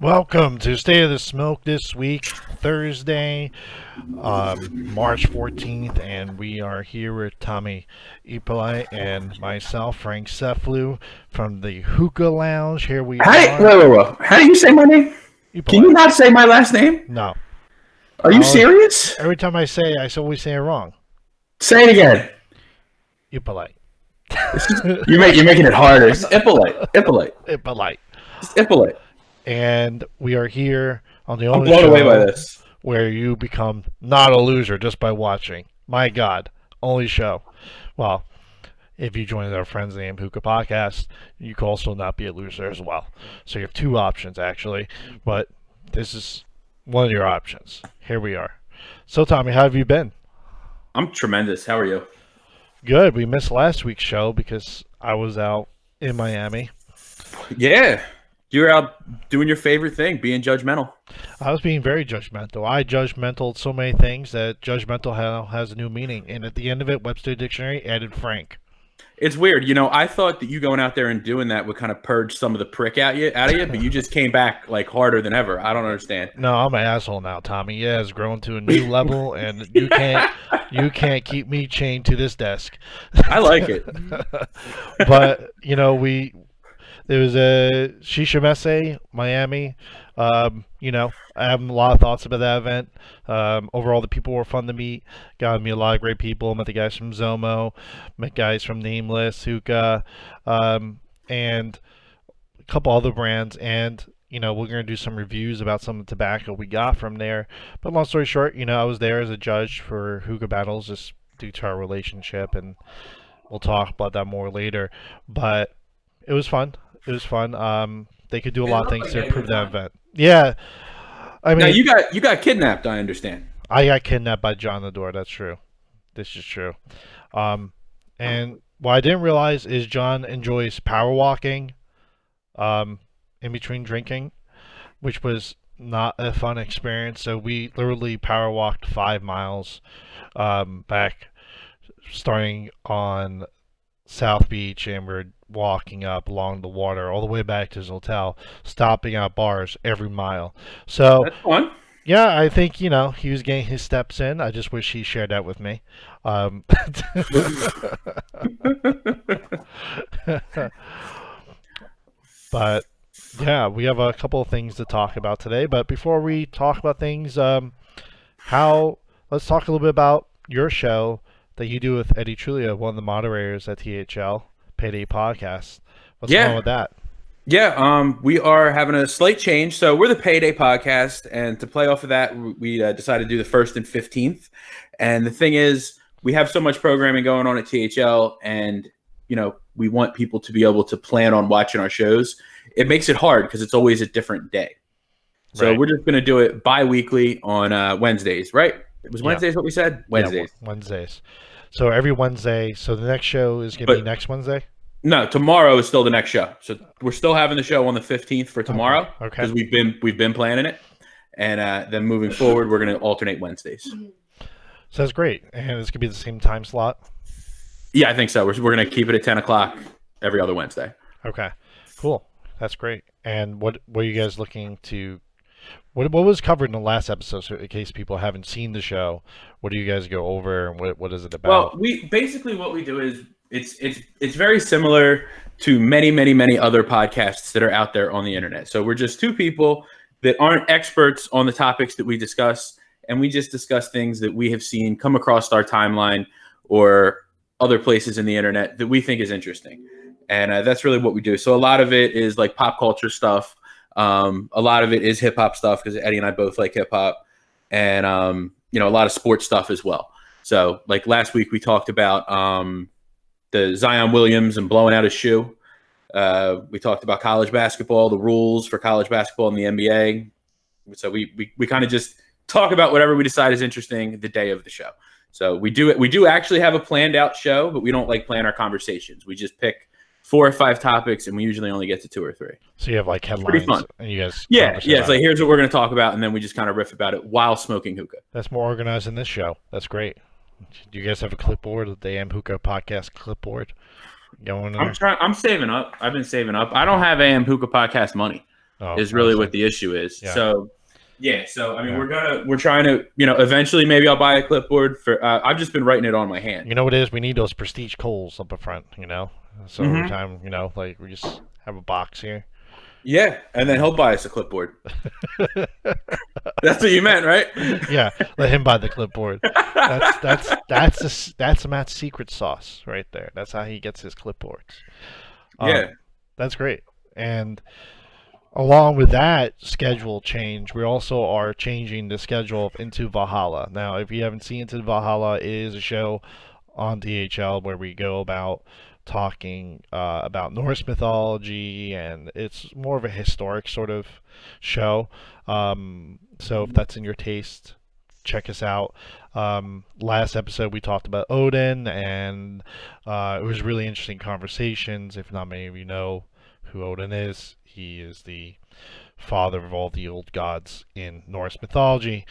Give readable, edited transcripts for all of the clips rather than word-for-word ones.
Welcome to State of the Smoke this week, Thursday, March 14th, and we are here with Tommy Ippolite and myself, Frank Seflu, from the Hookah Lounge. Here we are. Whoa. How do you say my name? Ippolite. Can you not say my last name? No. Are you serious? Every time I say it, I always say it wrong. Say it again. Ippolite. You're making it harder. It's Ippolite. Ippolite. It's Ippolite. And we are here on the I'm only blown show away by this. where you become not a loser just by watching. My God, only show. Well, if you join our friends in the Hookah podcast, you can also not be a loser as well. So you have two options, actually. But this is one of your options. Here we are. So, Tommy, how have you been? I'm tremendous. How are you? Good. We missed last week's show because I was out in Miami. Yeah. You were out doing your favorite thing, being judgmental. I was being very judgmental. I judgmental so many things that judgmental has a new meaning. And at the end of it, Webster Dictionary added Frank. It's weird. You know, I thought that you going out there and doing that would kind of purge some of the prick out of you, but you just came back like harder than ever. I don't understand. No, I'm an asshole now, Tommy. Yeah, it's grown to a new level, and you can't keep me chained to this desk. I like it. But you know, there was a Shisha Messe, Miami. You know, I have a lot of thoughts about that event. Overall, the people were fun to meet. Got me a lot of great people. Met the guys from Zomo, met guys from Nameless, Hookah, and a couple other brands. And, you know, we're going to do some reviews about some of the tobacco we got from there. But long story short, you know, I was there as a judge for Hookah Battles just due to our relationship. And we'll talk about that more later. But it was fun. It was fun. They could do a lot of things to improve that event. Yeah, I mean, now you got kidnapped. I understand. I got kidnapped by John the Door. That's true. This is true. And what I didn't realize is John enjoys power walking, in between drinking, which was not a fun experience. So we literally power walked 5 miles, back, starting on South Beach, and we're walking up along the water all the way back to his hotel, stopping at bars every mile. So that's fun. Yeah, I think, you know, he was getting his steps in. I just wish he shared that with me. But yeah, we have a couple of things to talk about today. But before we talk about things, let's talk a little bit about your show that you do with Eddie Trulia, one of the moderators at THL Payday Podcast. What's going on with that? Yeah, we are having a slight change. So we're the Payday Podcast, and to play off of that, we decided to do the 1st and 15th. And the thing is, we have so much programming going on at THL, and you know, we want people to be able to plan on watching our shows. It makes it hard because it's always a different day. So we're just going to do it bi-weekly on Wednesdays, right? It was Wednesdays what we said? Wednesdays. Yeah, Wednesdays. So every Wednesday. So the next show is going to be next Wednesday? No, tomorrow is still the next show. So we're still having the show on the 15th for tomorrow. Okay. Because we've been planning it. And then moving forward, we're going to alternate Wednesdays. So that's great. And it's going to be the same time slot? Yeah, I think so. We're going to keep it at 10 o'clock every other Wednesday. Okay, cool. That's great. And what were you guys looking to... What was covered in the last episode, so in case people haven't seen the show? What do you guys go over, and what is it about? Well, what we do is it's very similar to many other podcasts that are out there on the internet. So we're just two people that aren't experts on the topics that we discuss, and we just discuss things that we have seen come across our timeline or other places in the internet that we think is interesting. And that's really what we do. So a lot of it is like pop culture stuff. A lot of it is hip hop stuff because Eddie and I both like hip hop, and you know, a lot of sports stuff as well. So like last week we talked about the Zion Williams and blowing out his shoe. We talked about college basketball, the rules for college basketball in the NBA. So we kind of just talk about whatever we decide is interesting the day of the show. So we do actually have a planned out show, but we don't like plan our conversations. We just pick 4 or 5 topics, and we usually only get to 2 or 3. So you have like headlines, pretty fun. And you guys, yeah. It's like, here's what we're going to talk about, and then we just kind of riff about it while smoking hookah. That's more organized than this show. That's great. Do you guys have a clipboard, the AM Hookah podcast clipboard? Going in? I'm saving up. I've been saving up. I don't have AM Hookah podcast money. Is really what the issue is. Yeah. So yeah. So I mean, we're trying to, you know, eventually maybe I'll buy a clipboard for. I've just been writing it on my hand. You know what it is? We need those prestige Coles up in front. You know, so every time, you know, like we just have a box here. Yeah, and then he'll buy us a clipboard. That's what you meant, right? Yeah, let him buy the clipboard. That's Matt's secret sauce right there. That's how he gets his clipboards. Yeah, that's great. And along with that schedule change, we also are changing the schedule of Into Valhalla. Now, if you haven't seen Into Valhalla, it is a show on DHL where we go about talking about Norse mythology, and it's more of a historic sort of show. So if that's in your taste, check us out. Last episode we talked about Odin, and it was really interesting conversations. If not many of you know who Odin is, he is the father of all the old gods in Norse mythology.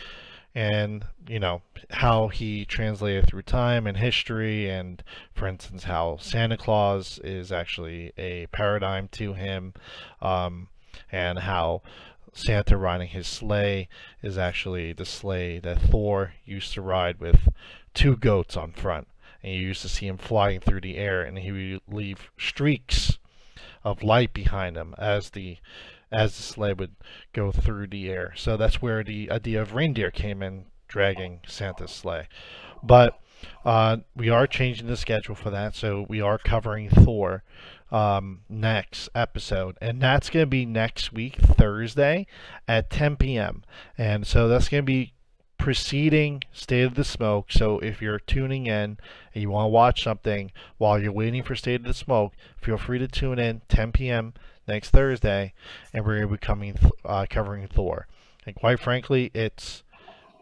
And, you know, how he translated through time and history, and, for instance, how Santa Claus is actually a paradigm to him, and how Santa riding his sleigh is actually the sleigh that Thor used to ride with 2 goats on front. And you used to see him flying through the air, and he would leave streaks of light behind him as the sleigh would go through the air. So that's where the idea of reindeer came in, dragging Santa's sleigh. But we are changing the schedule for that, so we are covering Thor next episode, and that's going to be next week, Thursday at 10 p.m. And so that's going to be preceding State of the Smoke. So if you're tuning in and you want to watch something while you're waiting for State of the Smoke, feel free to tune in 10 p.m. next Thursday, and we're going to be covering Thor. And quite frankly, it's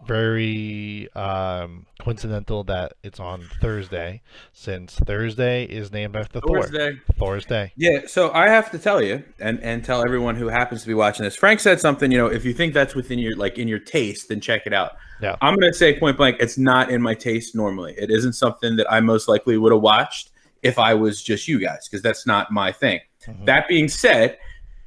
very coincidental that it's on Thursday, since Thursday is named after Thor's Day. Yeah, so I have to tell you, and tell everyone who happens to be watching this, Frank said something, you know, if you think that's within your, like, in your taste, then check it out. Yeah. I'm going to say point blank, it's not in my taste normally. It isn't something that I most likely would have watched if I was just you guys, because that's not my thing. Mm-hmm. That being said,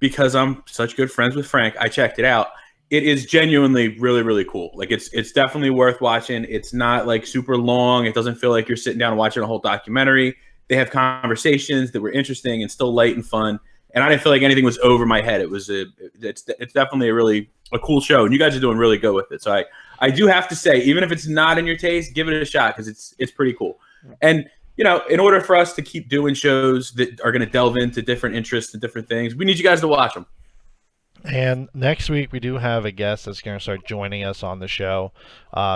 because I'm such good friends with Frank, I checked it out. It is genuinely really, really cool. Like, it's definitely worth watching. It's not like super long. It doesn't feel like you're sitting down and watching a whole documentary. They have conversations that were interesting and still light and fun. And I didn't feel like anything was over my head. It's definitely a cool show, and you guys are doing really good with it. So I do have to say, even if it's not in your taste, give it a shot, because it's pretty cool. And you know, in order for us to keep doing shows that are going to delve into different interests and different things, we need you guys to watch them. And next week we do have a guest that's going to start joining us on the show.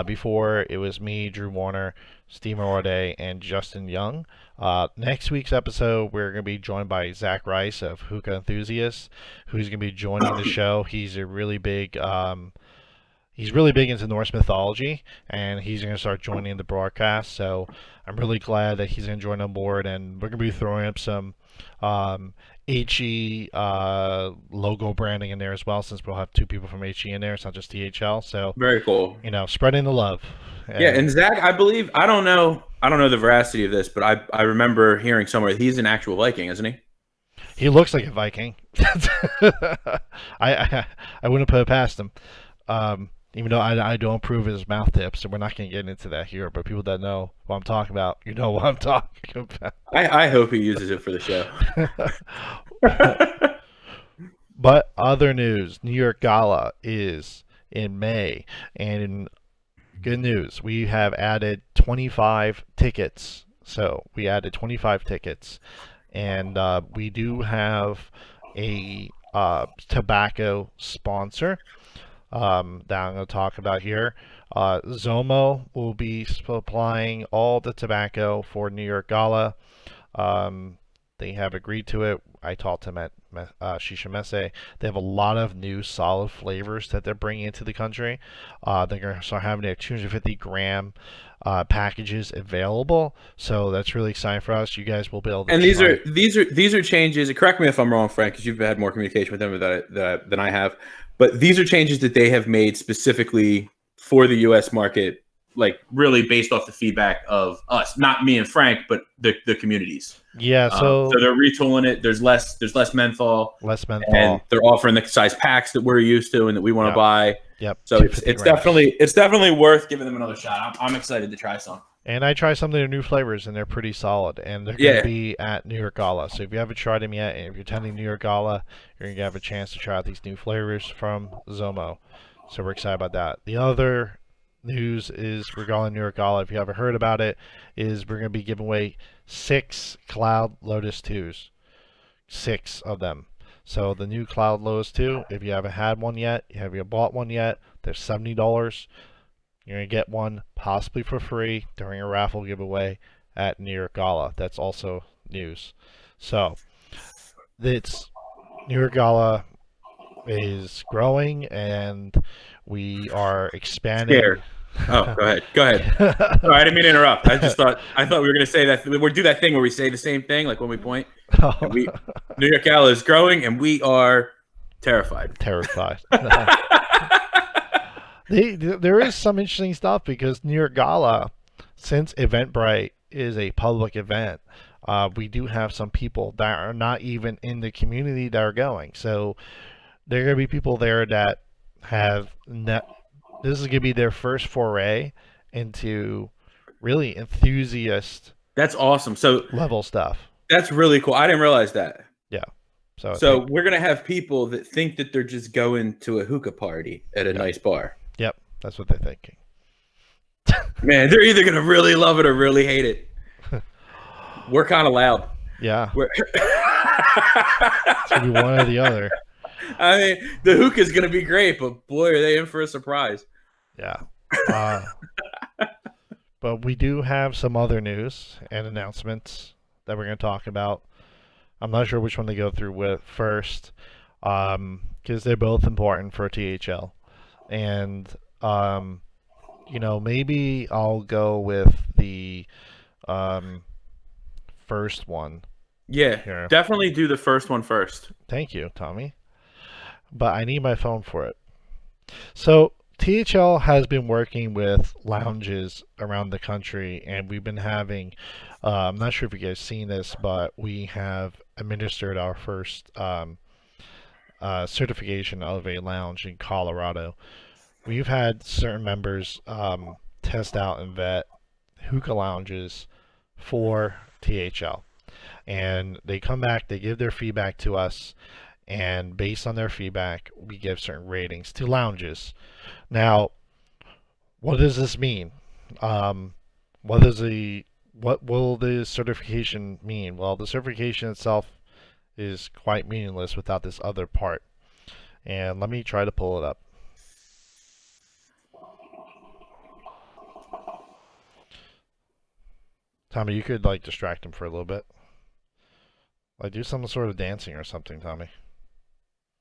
Before it was me, Drew Warner, Steve Morday, and Justin Young. Next week's episode, we're going to be joined by Zach Rice of Hookah Enthusiasts, who's going to be joining the show. He's a really big he's really big into Norse mythology, and he's going to start joining the broadcast. So I'm really glad that he's going to join on board, and we're going to be throwing up some HE logo branding in there as well, since we'll have 2 people from HE in there. It's not just DHL. So very cool. You know, spreading the love. And Zach, I believe, I don't know the veracity of this, but I remember hearing somewhere he's an actual Viking, isn't he? He looks like a Viking. I wouldn't put it past him. Even though I don't approve of his mouth tips, and we're not going to get into that here, but people that know what I'm talking about, you know what I'm talking about. I hope he uses it for the show. But other news, New York Gala is in May, and in good news, we have added 25 tickets. So we added 25 tickets, and we do have a tobacco sponsor that I'm going to talk about here. Zomo will be supplying all the tobacco for New York Gala. They have agreed to it. I talked to them at Shisha Messe. They have a lot of new solid flavors that they're bringing into the country. They're going to start having their 250-gram packages available, so that's really exciting for us. You guys will be able to. And these are changes. Correct me if I'm wrong, Frank, because you've had more communication with them than I have. But these are changes that they have made specifically for the U.S. market, like really based off the feedback of us, not me and Frank, but the communities. Yeah, so they're retooling it. There's less menthol. And they're offering the size packs that we're used to and that we want to buy. Yep. So it's definitely worth giving them another shot. I'm excited to try some. And I tried some of their new flavors, and they're pretty solid. And they're going to be at New York Gala. So if you haven't tried them yet, and if you're attending New York Gala, you're going to have a chance to try out these new flavors from Zomo. So we're excited about that. The other news is regarding New York Gala, if you haven't heard about it, is we're going to be giving away 6 Cloud Lotus 2s. 6 of them. So the new Cloud Lotus 2, if you haven't had one yet, have you bought one yet, they're $70. You're going to get one possibly for free during a raffle giveaway at New York Gala. That's also news. So it's New York Gala is growing, and we are expanding. Scared. Oh, go ahead. Go ahead. Sorry, I didn't mean to interrupt. I thought we were going to say that we do that thing where we say the same thing, like when we point. New York Gala is growing, and we are terrified. Terrified. There is some interesting stuff because New York Gala, since Eventbrite is a public event, we do have some people that are not even in the community that are going. So there are going to be people there that have this is going to be their first foray into really enthusiast. That's awesome. So level stuff. That's really cool. I didn't realize that. Yeah. So we're going to have people that think that they're just going to a hookah party at a nice bar. Yep. That's what they're thinking. Man, they're either going to really love it or really hate it. We're kind of loud. Yeah. It's going to be one or the other. I mean, the hookah is going to be great, but boy, are they in for a surprise. Yeah. But we do have some other news and announcements that we're going to talk about. I'm not sure which one to go through with first, because they're both important for THL. And, maybe I'll go with the first one. Yeah, here. Definitely do the first one first. Thank you, Tommy. But I need my phone for it. So THL has been working with lounges around the country, and we've been having, I'm not sure if you guys seen this, but we have administered our first certification of a lounge in Colorado. We've had certain members test out and vet hookah lounges for THL. And they come back, they give their feedback to us, and based on their feedback, we give certain ratings to lounges. Now, what does this mean? What will the certification mean? Well, the certification itself is quite meaningless without this other part. And let me try to pull it up. Tommy, you could distract him for a little bit. Do some sort of dancing or something, Tommy.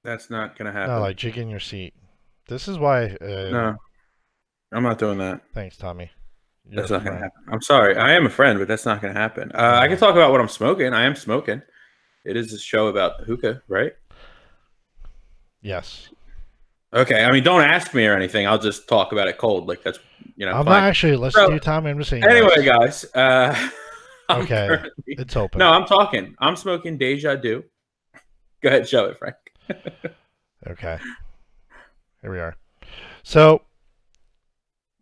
That's not gonna happen. No, jig in your seat. This is why. No, I'm not doing that. Thanks, Tommy. That's not gonna happen. I'm sorry. I am a friend, but that's not gonna happen. I can talk about what I'm smoking. I am smoking. It is a show about hookah, right? Yes. Okay. I mean, don't ask me or anything. I'll just talk about it cold. That's I'm not actually listening to you, Tommy. I'm just saying. Anyway, guys. Okay. It's open. No, I'm talking. I'm smoking Deja Du. Go ahead, show it, Frank. Okay. Here we are. So,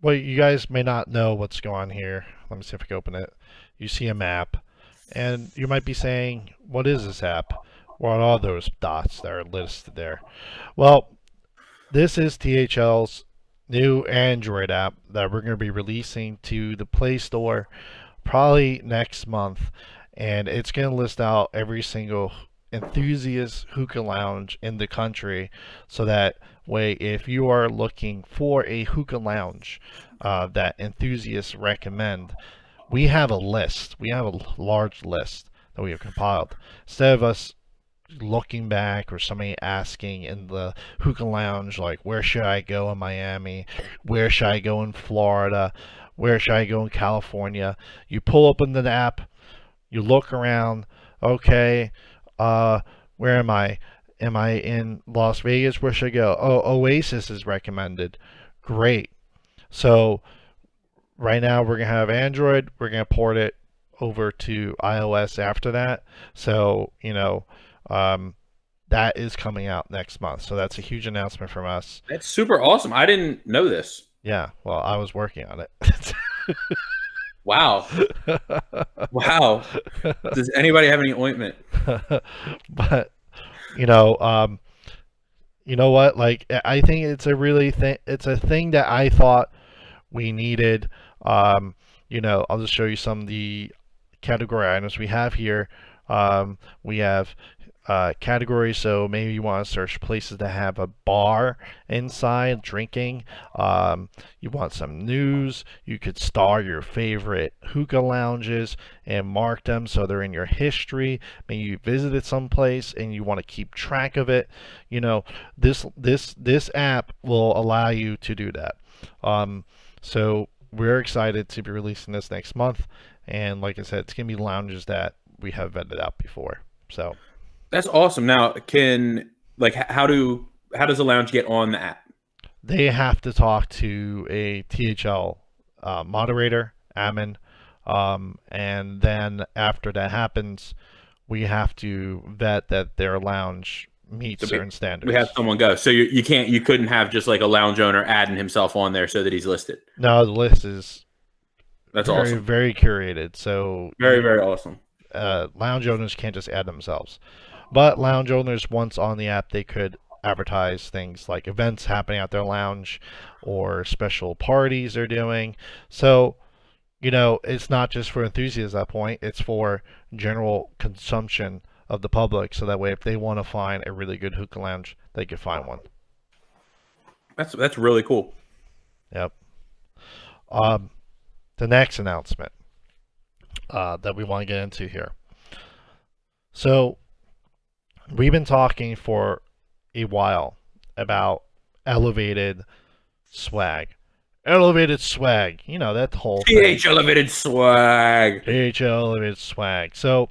well, you guys may not know what's going on here. Let me see if I can open it. You see a map, and you might be saying, what is this app? What are all those dots that are listed there? Well, this is THL's new Android app that we're going to be releasing to the Play Store probably next month, and it's going to list out every single enthusiast hookah lounge in the country, so that way if you are looking for a hookah lounge that enthusiasts recommend, we have a list. We have a large list that we have compiled. Instead of us looking back or somebody asking in the hookah lounge, like, where should I go in Miami? Where should I go in Florida? Where should I go in California? You pull open the app, you look around, okay, where am I? Am I in Las Vegas? Where should I go? Oh, Oasis is recommended. Great. So right now we're going to have Android. We're going to port it over to iOS after that. So, that is coming out next month. So that's a huge announcement from us. That's super awesome. I didn't know this. Yeah, well, I was working on it. Wow. Wow. Does anybody have any ointment? But you know what? Like, I think it's a really it's a thing that I thought we needed. I'll just show you some of the category items we have here. We have categories, so maybe you want to search places that have a bar inside drinking. You want some news, you could star your favorite hookah lounges and mark them so they're in your history. Maybe you visited someplace and you want to keep track of it. This app will allow you to do that. So we're excited to be releasing this next month, and like I said, it's gonna be lounges that we have vetted out before. So that's awesome. Now, how does a lounge get on the app? They have to talk to a THL moderator, admin, and then after that happens, we have to vet that their lounge meets certain standards. We have someone go. So you couldn't have just like a lounge owner adding himself on there so that he's listed. No, the list is awesome. Very curated. So very awesome. Lounge owners can't just add themselves. But lounge owners, once on the app, they could advertise things like events happening at their lounge or special parties they're doing. So, it's not just for enthusiasts at that point. It's for general consumption of the public. So that way, if they want to find a really good hookah lounge, they could find one. That's really cool. Yep. The next announcement that we want to get into here. So, we've been talking for a while about elevated swag. Elevated swag. That whole thing. Elevated swag. Elevated swag. So,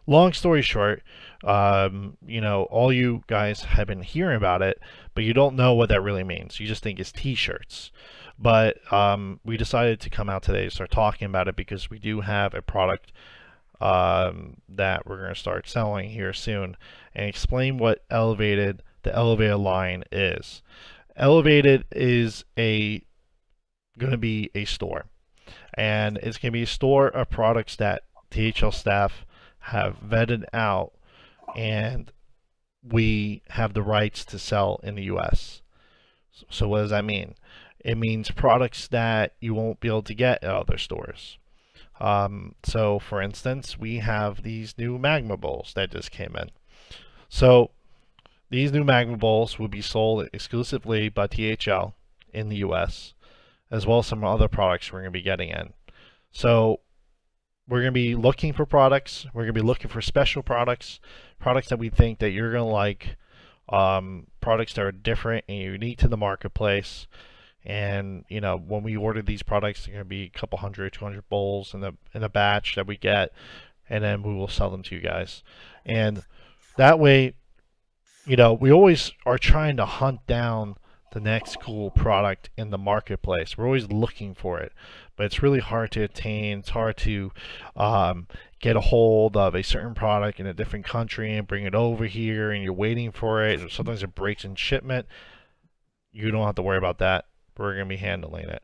long story short, all you guys have been hearing about it, but you don't know what that really means. You just think it's t-shirts. But we decided to come out today to start talking about it because we do have a product that we're going to start selling here soon, and explain what the Elevated line is. Elevated is going to be a store, and it's going to be a store of products that THL staff have vetted out, and we have the rights to sell in the US. So what does that mean? It means products that you won't be able to get at other stores. So for instance, we have these new magma bowls that just came in. So these new magma bowls will be sold exclusively by THL in the US, as well as some other products we're going to be getting in. So we're going to be looking for products. We're going to be looking for special products that we think that you're going to like, products that are different and unique to the marketplace. And when we order these products, they're going to be a couple 200 bowls in a batch that we get, and then we will sell them to you guys. And that way, we always are trying to hunt down the next cool product in the marketplace. We're always looking for it, but it's really hard to attain. It's hard to get a hold of a certain product in a different country and bring it over here, and you're waiting for it, or sometimes it breaks in shipment. You don't have to worry about that. We're going to be handling it.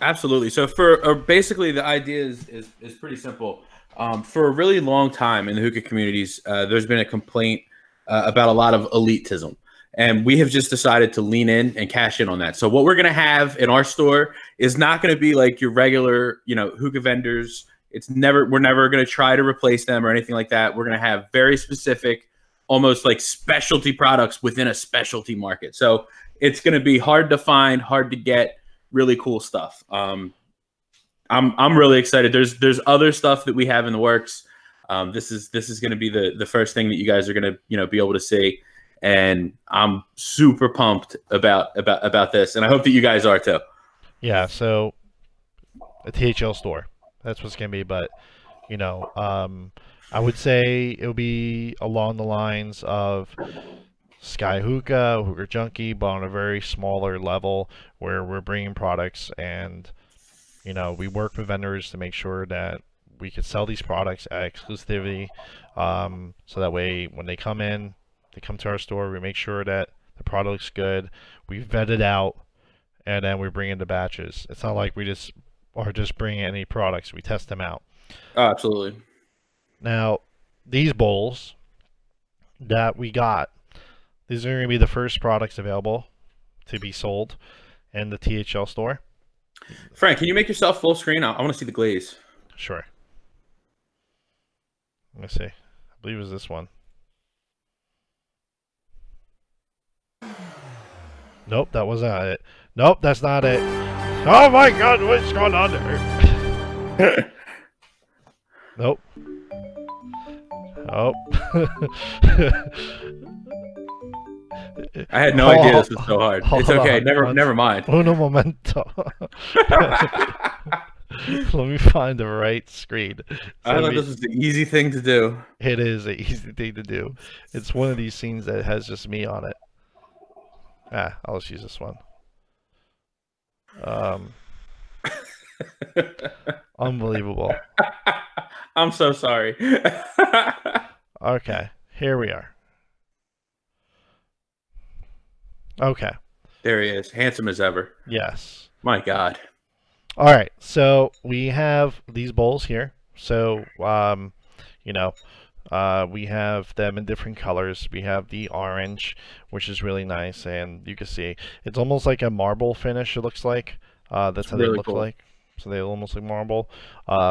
Absolutely. So basically the idea is pretty simple. For a really long time in the hookah communities, there's been a complaint about a lot of elitism. And we have just decided to lean in and cash in on that. So what we're going to have in our store is not going to be like your regular, hookah vendors. we're never going to try to replace them or anything like that. We're going to have very specific, almost like specialty products within a specialty market. So it's going to be hard to find, hard to get, really cool stuff. I'm really excited. There's other stuff that we have in the works. This is going to be the first thing that you guys are going to be able to see, and I'm super pumped about this, and I hope that you guys are too. Yeah. So a THL store. That's what's going to be. But I would say it'll be along the lines of Sky Hookah, Hookah Junkie, but on a very smaller level where we're bringing products and we work with vendors to make sure that we can sell these products at exclusivity, so that way when they come to our store, we make sure that the product's good, we vet it out, and then we bring in the batches. It's not like we just bringing any products. We test them out. Oh, absolutely. Now, these bowls that we got, these are going to be the first products available to be sold in the THL store. Frank, can you make yourself full screen? I want to see the glaze. Sure. Let me see. I believe it was this one. Nope, that was not it. Nope, that's not it. Oh my god, what's going on there? Nope. Oh. I had no idea this was so hard. It's okay. Never mind. Uno momento. Let me find the right screen. I thought this was the easy thing to do. It is an easy thing to do. It's one of these scenes that has just me on it. I'll just use this one. Unbelievable. I'm so sorry. Okay, here we are. Okay. There he is, handsome as ever. Yes. My God. All right, so we have these bowls here. So, we have them in different colors. We have the orange, which is really nice, and you can see it's almost like a marble finish. It looks like that's how they look like. So they almost like marble.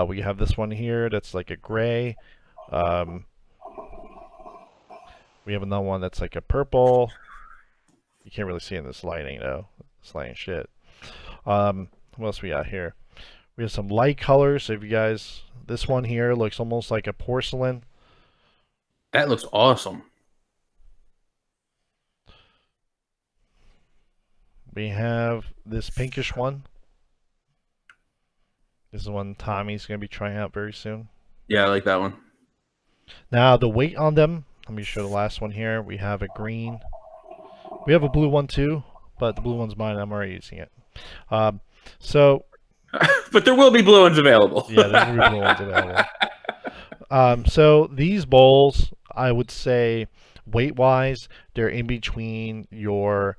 We have this one here that's like a gray. We have another one that's like a purple. You can't really see in this lighting though. This lighting shit. What else we got here? We have some light colors. So if you guys, this one here looks almost like a porcelain. That looks awesome. We have this pinkish one. This is one Tommy's going to be trying out very soon. Yeah, I like that one. Now, the weight on them, let me show the last one here. We have a green. We have a blue one too, but the blue one's mine. I'm already using it. So, but there will be blue ones available. Yeah, there will be blue ones available. So these bowls, I would say, weight-wise, they're in between your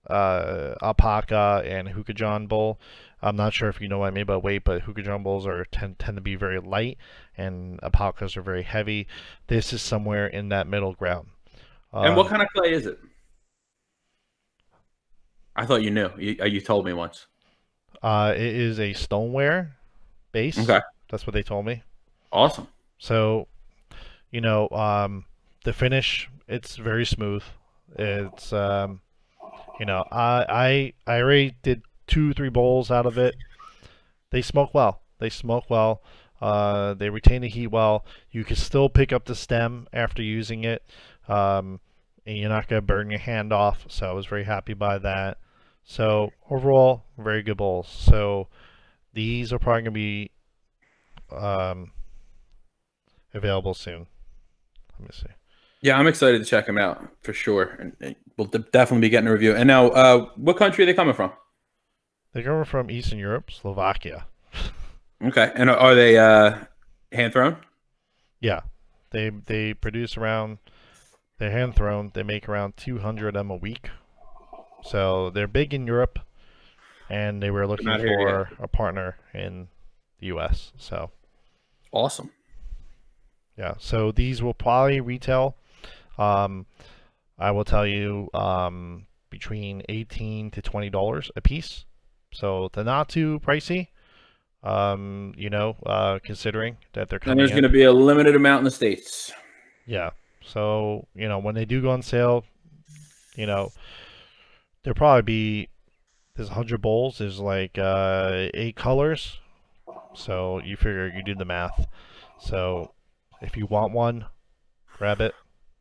alpaca and Hookah John bowl. I'm not sure if you know what I mean by weight, but Hookah John bowls tend to be very light, and alpacas are very heavy. This is somewhere in that middle ground. And what kind of clay is it? I thought you knew. You told me once. It is a stoneware base. Okay. That's what they told me. Awesome. So, the finish, it's very smooth. It's, I already did 2-3 bowls out of it. They smoke well. They retain the heat well. You can still pick up the stem after using it. And you're not going to burn your hand off. So I was very happy by that. So overall, very good bowls. So these are probably going to be available soon. Let me see. Yeah, I'm excited to check them out for sure. And we'll definitely be getting a review. And now, what country are they coming from? They're coming from Eastern Europe, Slovakia. Okay. And are they hand thrown? Yeah. They produce around, they're hand thrown. They make around 200 of them a week. So they're big in Europe, and they were looking for a partner in the US. So awesome. Yeah, so these will probably retail, I will tell you, between $18 to $20 a piece. So they're not too pricey, considering that they're And coming there's in. going to be a limited amount in the States. Yeah. So, when they do go on sale, there'll probably be, there's 100 bowls, there's like 8 colors. So you figure you do the math. So if you want one, grab it,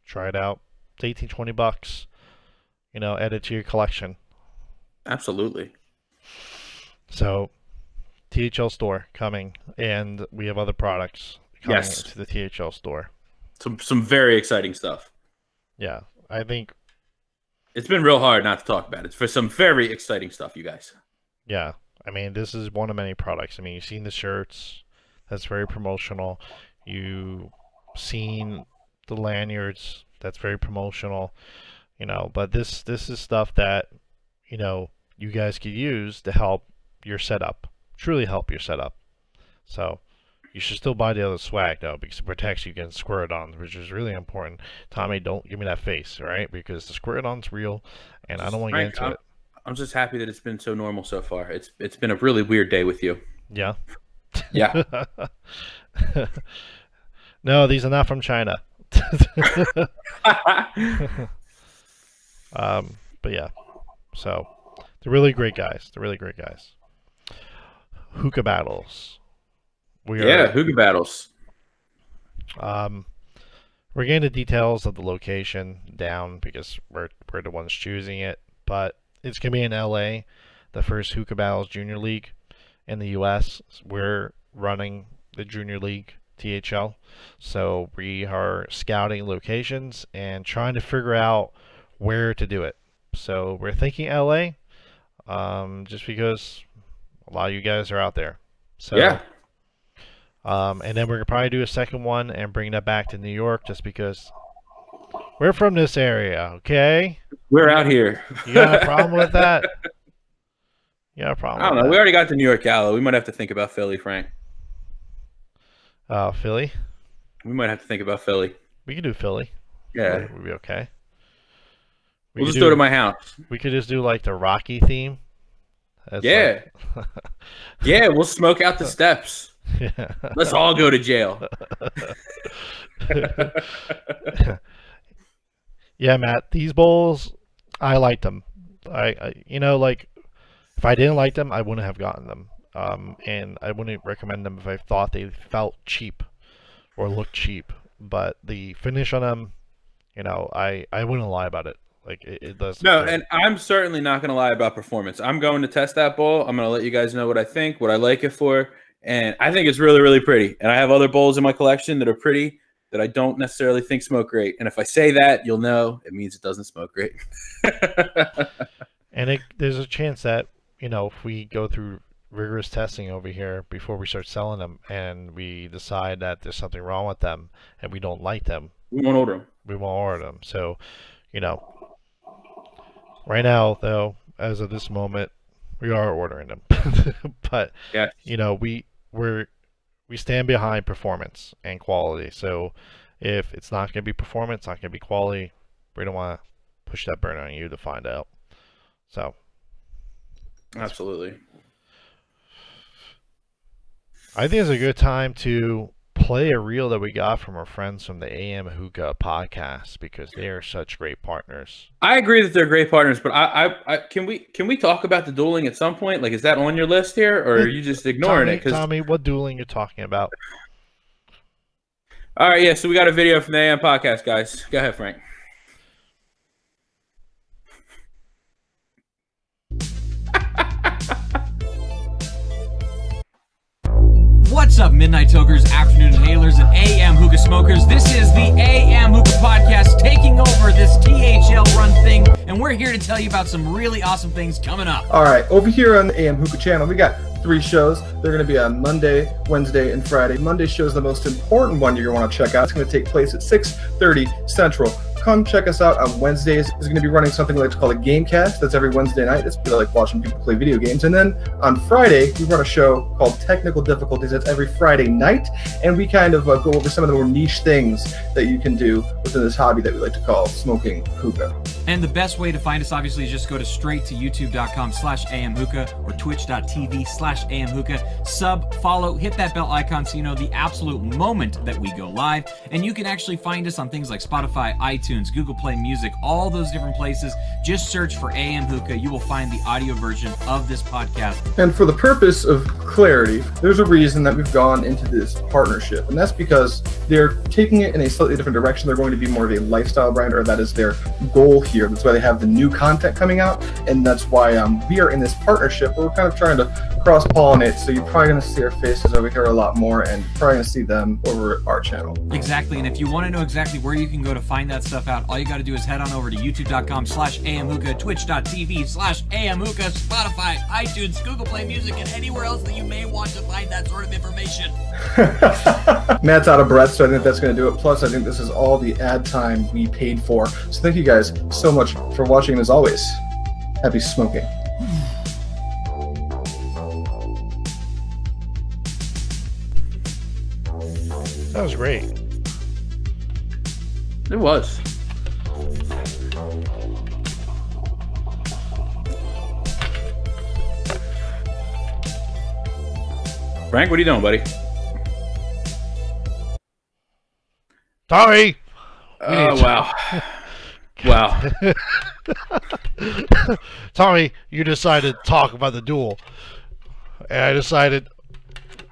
try it out. It's 18, $20. Add it to your collection. Absolutely. So THL store coming, and we have other products coming to the THL store. Some very exciting stuff. Yeah, I think it's been real hard not to talk about it. It's for some very exciting stuff, you guys. Yeah, I mean, this is one of many products. I mean, you've seen the shirts. That's very promotional. You've seen the lanyards. That's very promotional. But this is stuff that, you guys could use to help your setup. Truly help your setup. So you should still buy the other swag, though, because it protects you against squirt-ons, which is really important. Tommy, don't give me that face, all right? Because the squirt-on's real, and I don't want to get into it. I'm just happy that it's been so normal so far. It's been a really weird day with you. Yeah? Yeah. No, these are not from China. But yeah. So, they're really great guys. Hookah battles. Hookah battles. We're getting the details of the location down because we're the ones choosing it, but it's gonna be in LA, the first Hookah Battles Junior League in the US. We're running the Junior League THL, so we are scouting locations and trying to figure out where to do it. So we're thinking LA, just because a lot of you guys are out there. So yeah. And then we're gonna probably do a second one and bring that back to New York, just because we're from this area, okay? We're out here. You got a problem with that? You got a problem? I don't know. We already got the New York Gala. We might have to think about Philly, Frank. Philly? We might have to think about Philly. We could do Philly. Yeah, we'll be okay. We'll just go to my house. We could just do like the Rocky theme. Yeah. Yeah, we'll smoke out the steps. Yeah. Let's all go to jail. Yeah, Matt, these bowls, I liked them. I like, if I didn't like them, I wouldn't have gotten them. And I wouldn't recommend them if I thought they felt cheap or looked cheap. But the finish on them, I wouldn't lie about it. Like, it does. No, and I'm certainly not going to lie about performance. I'm going to test that bowl. I'm going to let you guys know what I think, what I like it for. And I think it's really, really pretty. And I have other bowls in my collection that are pretty that I don't necessarily think smoke great. And if I say that, you'll know it means it doesn't smoke great. And there's a chance that, if we go through rigorous testing over here before we start selling them and we decide that there's something wrong with them and we don't like them, we won't order them. We won't order them. So, right now, though, as of this moment, we are ordering them. But, yeah, we stand behind performance and quality. So if it's not going to be performance, not going to be quality, we don't want to push that burden on you to find out. So absolutely. I think it's a good time to play a reel that we got from our friends from the AM Hookah podcast, because they are such great partners. I agree that they're great partners, but I can we talk about the dueling at some point? Like, is that on your list here, or are you just ignoring it? Tommy, what dueling you're talking about? All right, yeah. So we got a video from the AM podcast, guys. Go ahead, Frank. What's up, Midnight Tokers, Afternoon Inhalers, and AM Hookah Smokers? This is the AM Hookah Podcast taking over this THL run thing, and we're here to tell you about some really awesome things coming up. All right, over here on the AM Hookah channel, we got 3 shows. They're going to be on Monday, Wednesday, and Friday. Monday's show is the most important one you're going to want to check out. It's going to take place at 6:30 Central. Come check us out on Wednesdays. It's going to be running something like called a Gamecast. That's every Wednesday night. It's like watching people play video games. And then on Friday, we run a show called Technical Difficulties. That's every Friday night. And we kind of go over some of the more niche things that you can do within this hobby that we like to call smoking hookah. And the best way to find us, obviously, is just go straight to youtube.com/amhookah or twitch.tv/amhookah. Sub, follow, hit that bell icon so you know the absolute moment that we go live. And you can actually find us on things like Spotify, iTunes, Google Play Music, all those different places. Just search for AM Hookah. You will find the audio version of this podcast. And for the purpose of clarity, there's a reason that we've gone into this partnership, and that's because they're taking it in a slightly different direction. They're going to be more of a lifestyle brand, or that is their goal here. That's why they have the new content coming out, and that's why we are in this partnership. We're kind of trying to cross-pollinate, so you're probably going to see our faces over here a lot more, and you're probably going to see them over at our channel. Exactly, and if you want to know exactly where you can go to find that stuff out, all you got to do is head on over to youtube.com/amhookah, twitch.tv/amhookah, Spotify, iTunes, Google Play Music, and anywhere else that you may want to find that sort of information. Matt's out of breath, so I think that's going to do it. Plus, I think this is all the ad time we paid for. So thank you guys so much for watching, and as always, happy smoking. That was great. It was. Frank, what are you doing, buddy? Tommy! Oh, wow. Wow. Tommy, you decided to talk about the duel. And I decided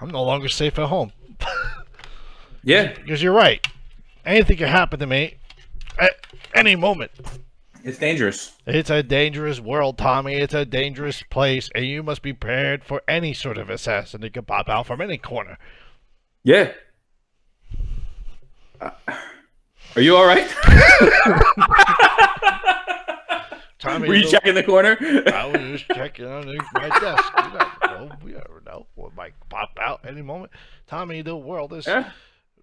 I'm no longer safe at home. Yeah. Because you're right. Anything can happen to me at any moment. It's dangerous. It's a dangerous world, Tommy. It's a dangerous place, and you must be prepared for any sort of assassin that could pop out from any corner. Yeah. Are you all right? Tommy, were you checking the corner? I was just checking underneath my desk. We never know what might pop out any moment. Tommy, the world is... Yeah.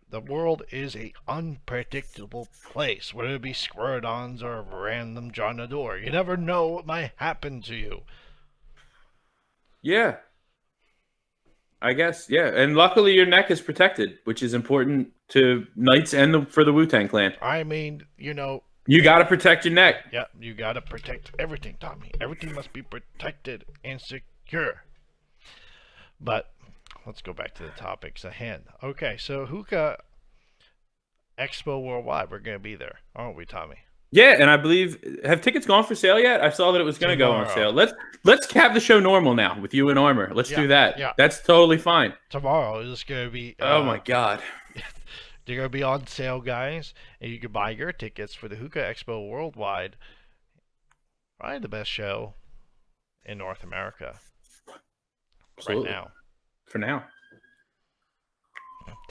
The world is a unpredictable place, whether it be squirt-ons or random John the Door. You never know what might happen to you. Yeah. I guess, yeah. And luckily your neck is protected, which is important to Knights and for the Wu-Tang Clan. I mean, you know... You got to protect your neck. Yeah, you got to protect everything, Tommy. Everything must be protected and secure. But... let's go back to the topics at hand. Okay, so Hookah Expo Worldwide, we're going to be there, aren't we, Tommy? Yeah, and I believe, have tickets gone for sale yet? I saw that it was going to go on sale. Let's have the show normal now with you and Armor. Let's do that. Yeah. That's totally fine. Tomorrow is going to be... oh, my God. They're going to be on sale, guys, and you can buy your tickets for the Hookah Expo Worldwide. Probably the best show in North America. Absolutely. Right now. For now.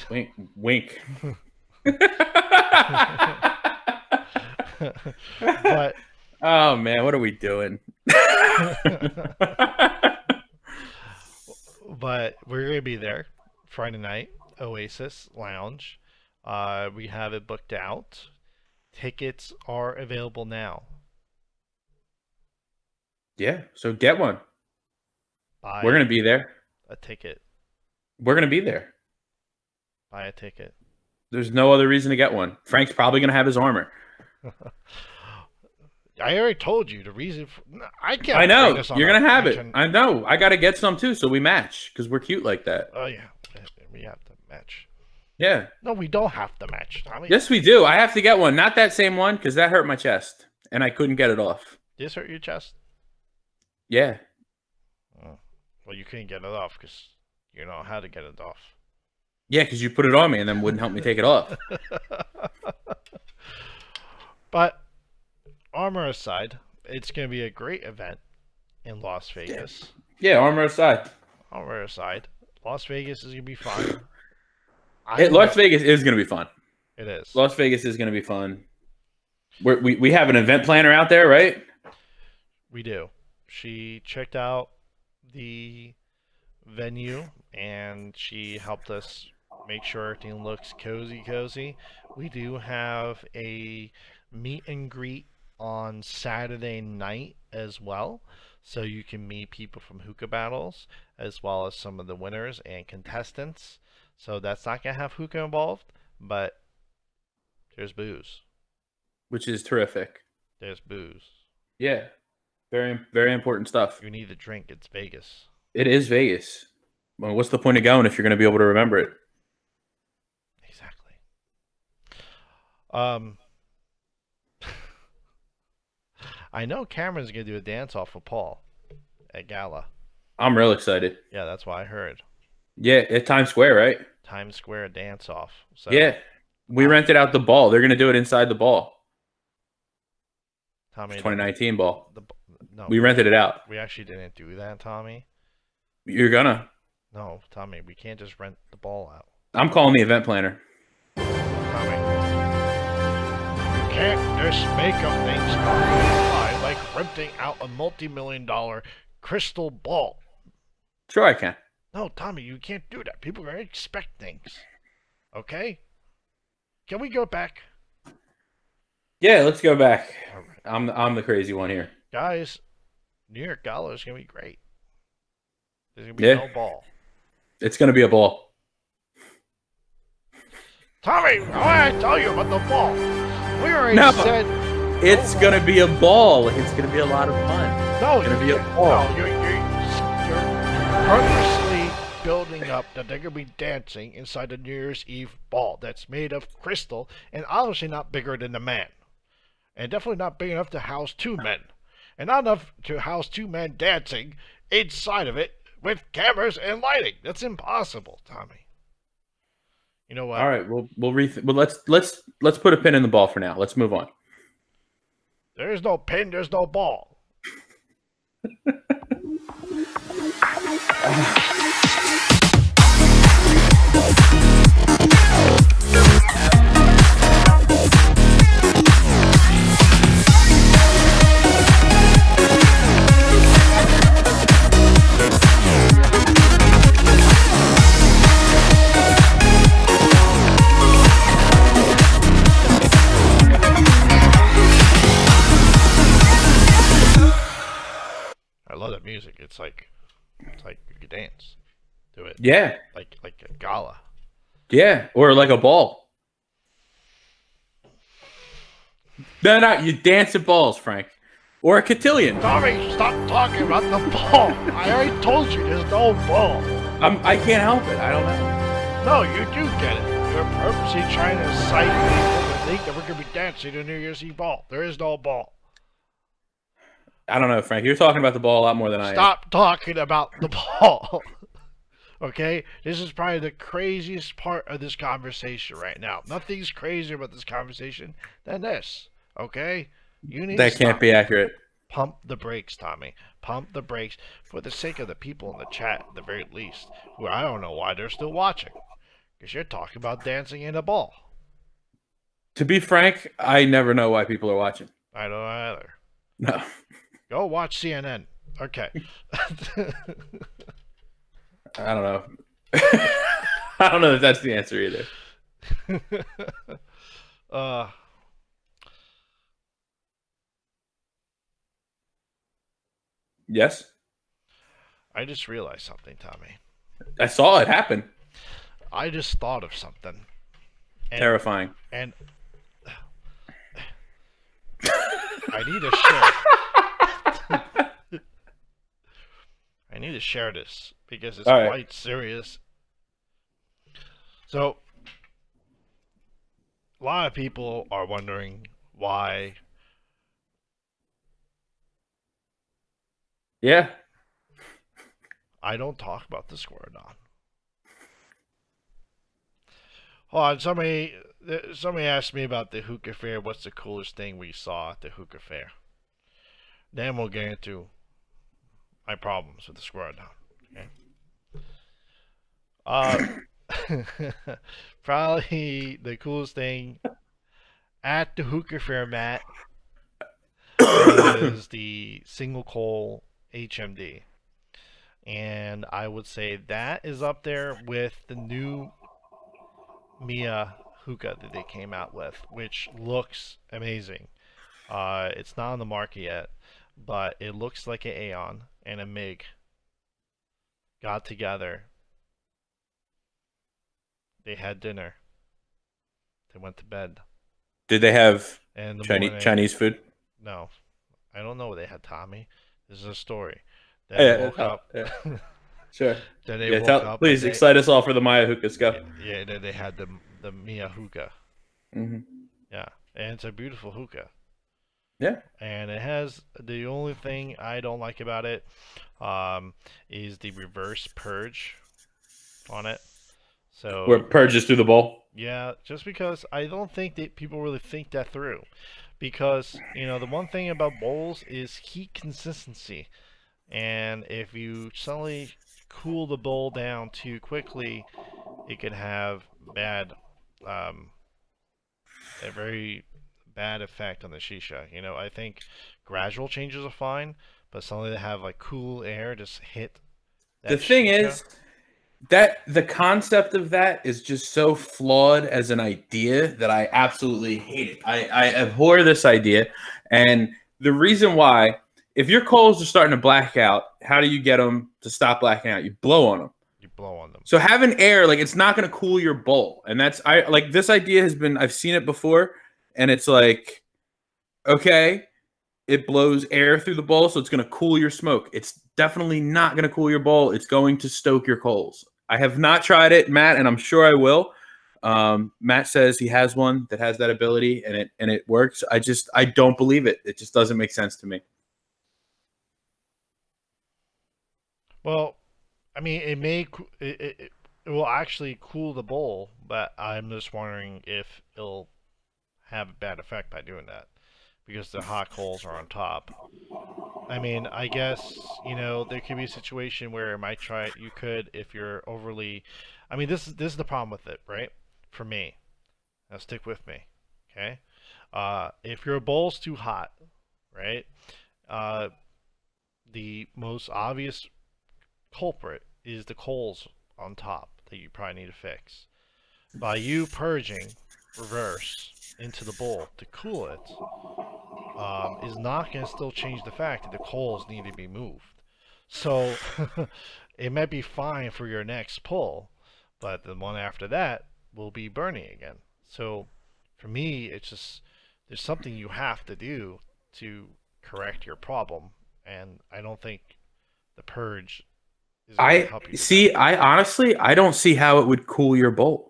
Wink. Wink. But, oh, man, what are we doing? But we're going to be there Friday night, Oasis Lounge. We have it booked out. Tickets are available now. Yeah, so get one. Buy We're going to be there. a ticket. We're going to be there. Buy a ticket. There's no other reason to get one. Frank's probably going to have his armor. I already told you the reason. I can't. I know. You're going to have it. I know. I got to get some too, so we match because we're cute like that. Oh, yeah. We have to match. Yeah. No, we don't have to match, Tommy. Yes, we do. I have to get one. Not that same one because that hurt my chest and I couldn't get it off. This hurt your chest? Yeah. Oh. Well, you couldn't get it off because you know how to get it off. Yeah, because you put it on me and then wouldn't help me take it off. But armor aside, it's going to be a great event in Las Vegas. Yeah, armor aside. Armor aside, Las Vegas is going to be fun. Las Vegas is going to be fun. It is. Las Vegas is going to be fun. We have an event planner out there, right? We do. She checked out the venue and she helped us make sure everything looks cozy. We do have a meet and greet on Saturday night as well, so you can meet people from Hookah Battles as well as some of the winners and contestants. So that's not going to have hookah involved, but there's booze. Which is terrific. There's booze. Yeah. Very, very important stuff. You need a drink. It's Vegas. It is Vegas. Well, what's the point of going if you're going to be able to remember it? Exactly. I know Cameron's gonna do a dance off with Paul at Gala. I'm real excited. Yeah, that's what I heard. Yeah, at Times Square, right? Times Square dance off. So Yeah. We rented out the ball. They're going to do it inside the ball. Tommy, 2019 ball. No, we rented it out. We actually didn't do that, Tommy. You're gonna. No, Tommy, we can't just rent the ball out. I'm calling the event planner. Tommy, you can't just make up things on the fly like renting out a multi-million-dollar crystal ball. Sure I can. No, Tommy, you can't do that. People are going to expect things. Okay? Can we go back? Yeah, let's go back. I'm the crazy one here. Guys, New York Gala is going to be great. There's going to be no ball. It's going to be a ball. Tommy, why did I tell you about the ball? We already said... It's going to be a ball. It's going to be a lot of fun. No, it's going to be a ball. No, you're purposely building up that they're going to be dancing inside the New Year's Eve ball that's made of crystal and obviously not bigger than the man. And definitely not big enough to house two men. And not enough to house two men dancing inside of it with cameras and lighting. That's impossible, Tommy. You know what? All right, well let's put a pin in the ball for now. Let's move on. There's no pin, there's no ball. I love that music. It's like you could dance to it. Yeah. Like a gala. Yeah, or like a ball. No, you dance at balls, Frank. Or a cotillion. Tommy, stop talking about the ball. I already told you there's no ball. I can't help it. I don't know. No, you do get it. You're purposely trying to incite people to think that we're going to be dancing to New Year's Eve ball. There is no ball. I don't know, Frank. You're talking about the ball a lot more than I am. Stop talking about the ball. Okay? This is probably the craziest part of this conversation right now. Nothing's crazier about this conversation than this. Okay? You need that can't be accurate. Pump the brakes, Tommy. Pump the brakes for the sake of the people in the chat, at the very least. Who I don't know why they're still watching. Because you're talking about dancing in a ball. To be frank, I never know why people are watching. I don't either. No. Go watch CNN. Okay. I don't know. I don't know if that's the answer either. Yes? I just realized something, Tommy. I saw it happen. I just thought of something. Terrifying. And I need to share. I need to share this because it's quite serious. So, a lot of people are wondering why. Yeah. I don't talk about the Squaredon. Hold on, somebody asked me about the Hookah Fair. What's the coolest thing we saw at the Hookah Fair? Then we'll get into my problems with the Squaredon. Okay. Probably the coolest thing at the Hookah Fair, Matt, is the single coal HMD. And I would say that is up there with the new Mia hookah that they came out with, which looks amazing. It's not on the market yet, but it looks like an Aeon and a MiG got together. They had dinner. They went to bed. Did they have and Chinese food? no, I don't know. They had Tommy. This is a story. Then they Yeah, woke up. yeah. Sure. Then they Yeah, woke up. please And excite us all for the Maya hookahs. Go. yeah, then they had the Mia hookah. Hmm. Yeah, and it's a beautiful hookah. Yeah. And it has the only thing I don't like about it is the reverse purge on it. So Where it purges through the bowl. yeah, just because I don't think that people really think that through. Because, the one thing about bowls is heat consistency. And if you suddenly cool the bowl down too quickly, it could have um, a very bad effect on the shisha. I think gradual changes are fine, but suddenly to have like cool air just hit that The thing shisha. is that the concept of that is just so flawed as an idea that I absolutely hate it. I abhor this idea. And the reason why, if your coals are starting to black out, how do you get them to stop blacking out? You blow on them. You blow on them. So having air, like, it's not going to cool your bowl. And I like this idea has been, I've seen it before, and it's like, okay, it blows air through the bowl, so it's going to cool your smoke. It's definitely not going to cool your bowl. It's going to stoke your coals. I have not tried it, Matt, and I'm sure I will. Matt says he has one that has that ability, and it works. I don't believe it. It just doesn't make sense to me. Well, I mean, it will actually cool the bowl, but I'm just wondering if it'll have a bad effect by doing that, because the hot coals are on top. I mean, I guess, there could be a situation where it might try. You could, if you're overly. I mean, this is the problem with it, right? For me, now stick with me, okay? If your bowl's too hot, right? The most obvious culprit is the coals on top that you probably need to fix. By you purging reverse into the bowl to cool it, is not going to still change the fact that the coals need to be moved. So it might be fine for your next pull, but the one after that will be burning again. So for me, it's just there's something you have to do to correct your problem, and I don't think the purge is going to help you with see. that. I honestly, I don't see how it would cool your bowl.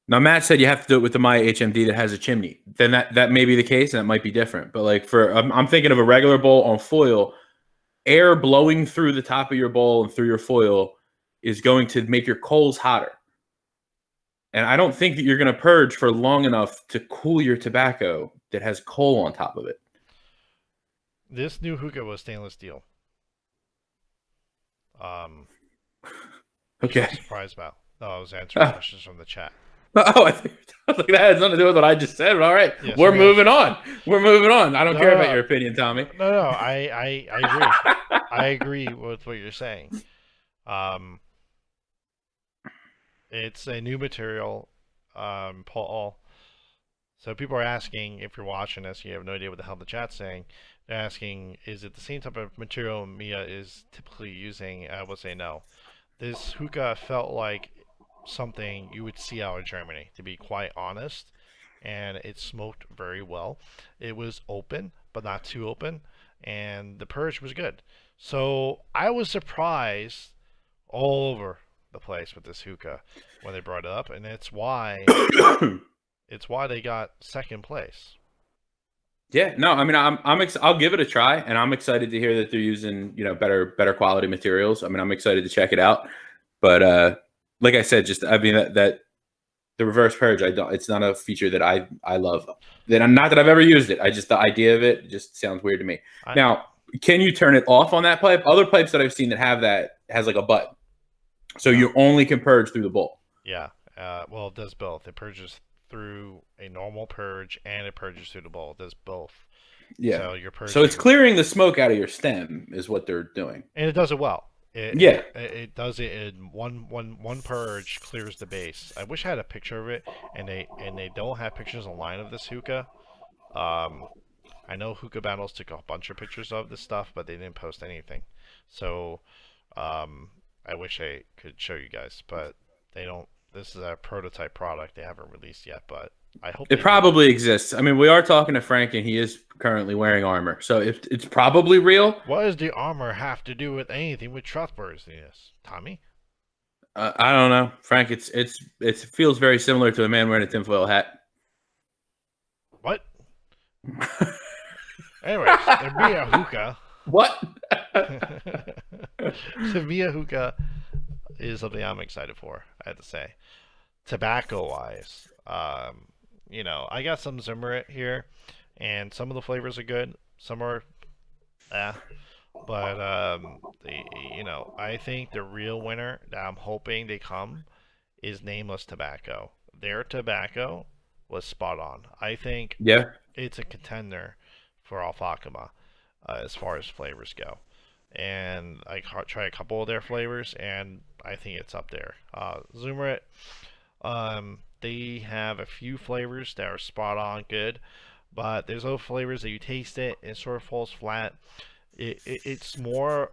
Now, Matt said you have to do it with the Maya HMD that has a chimney. Then that may be the case, and that might be different. But like I'm thinking of a regular bowl on foil, air blowing through the top of your bowl and through your foil is going to make your coals hotter. And I don't think that you're going to purge for long enough to cool your tobacco that has coal on top of it. This new hookah was stainless steel. Okay. I'm surprised about. No, I was answering questions from the chat. Oh, I think like that has nothing to do with what I just said. But all right, Yes, we're moving on. We're moving on. I don't care about No. your opinion, Tommy. No, I agree. I agree with what you're saying. It's a new material, Paul. So people are asking, if you're watching this, you have no idea what the hell the chat's saying. They're asking, is it the same type of material Mia is typically using? I would say no. This hookah felt like something you would see out of Germany, to be quite honest. And it smoked very well. It was open, but not too open. And the purge was good. So I was surprised all over the place with this hookah when they brought it up. And it's why they got second place. Yeah, no, I mean, I'll give it a try, and I'm excited to hear that they're using, better quality materials. I mean, I'm excited to check it out. But like I said, just I mean that the reverse purge, it's not a feature that I love. Not that I've ever used it. The idea of it just sounds weird to me. Now, can you turn it off on that pipe? Other pipes that I've seen that have that has like a button, so you only can purge through the bowl. Yeah, well, it does both. It purges through a normal purge and it purges through the bowl. It does both. Yeah. So you're purging. So it's clearing the smoke out of your stem is what they're doing. And it does it well. It does it in one purge clears the base. I wish I had a picture of it, and they don't have pictures online of this hookah. I know Hookah Battles took a bunch of pictures of this stuff, but they didn't post anything. So I wish I could show you guys, but they don't. This is a prototype product they haven't released yet, but I hope It they probably exists. I mean, we are talking to Frank, and he is currently wearing armor, so it's probably real. do. What does the armor have to do with anything with trustworthiness, Tommy? I don't know, Frank. It feels very similar to a man wearing a tinfoil hat. What? Anyways, the Mia Hookah. What? The Mia Hookah is something I'm excited for, I have to say. Tobacco-wise, you know, I got some Zimmerit here, and some of the flavors are good. Some are, but you know, I think the real winner that I'm hoping they come is Nameless Tobacco. Their tobacco was spot on. I think Yeah. it's a contender for Alfakama as far as flavors go. And I tried a couple of their flavors, and I think it's up there. Zoomerit, they have a few flavors that are spot on good, but there's other flavors that you taste it and it sort of falls flat. It's more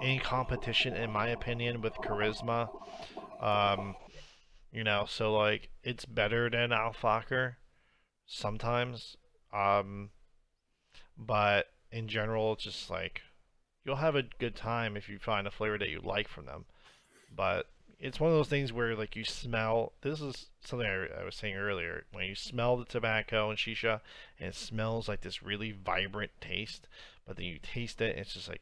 in competition, in my opinion, with Charisma. You know, so like it's better than Alfaker sometimes. But in general, it's just like you'll have a good time if you find a flavor that you like from them. But it's one of those things where like you smell. This is something I was saying earlier. When you smell the tobacco and shisha, and it smells like this really vibrant taste, but then you taste it, and it's just like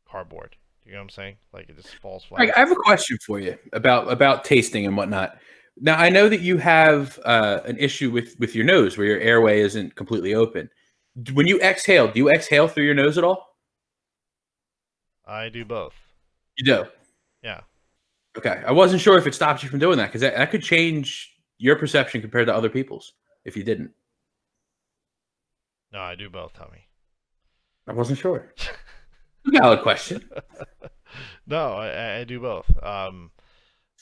cardboard. You know what I'm saying? Like it just falls flat. I have a question for you about tasting and whatnot. Now I know that you have an issue with your nose where your airway isn't completely open. When you exhale, do you exhale through your nose at all? I do both. You do. Yeah. Okay. I wasn't sure if it stops you from doing that because that could change your perception compared to other people's if you didn't. No, I do both, Tommy. I wasn't sure. Valid question. No, I do both.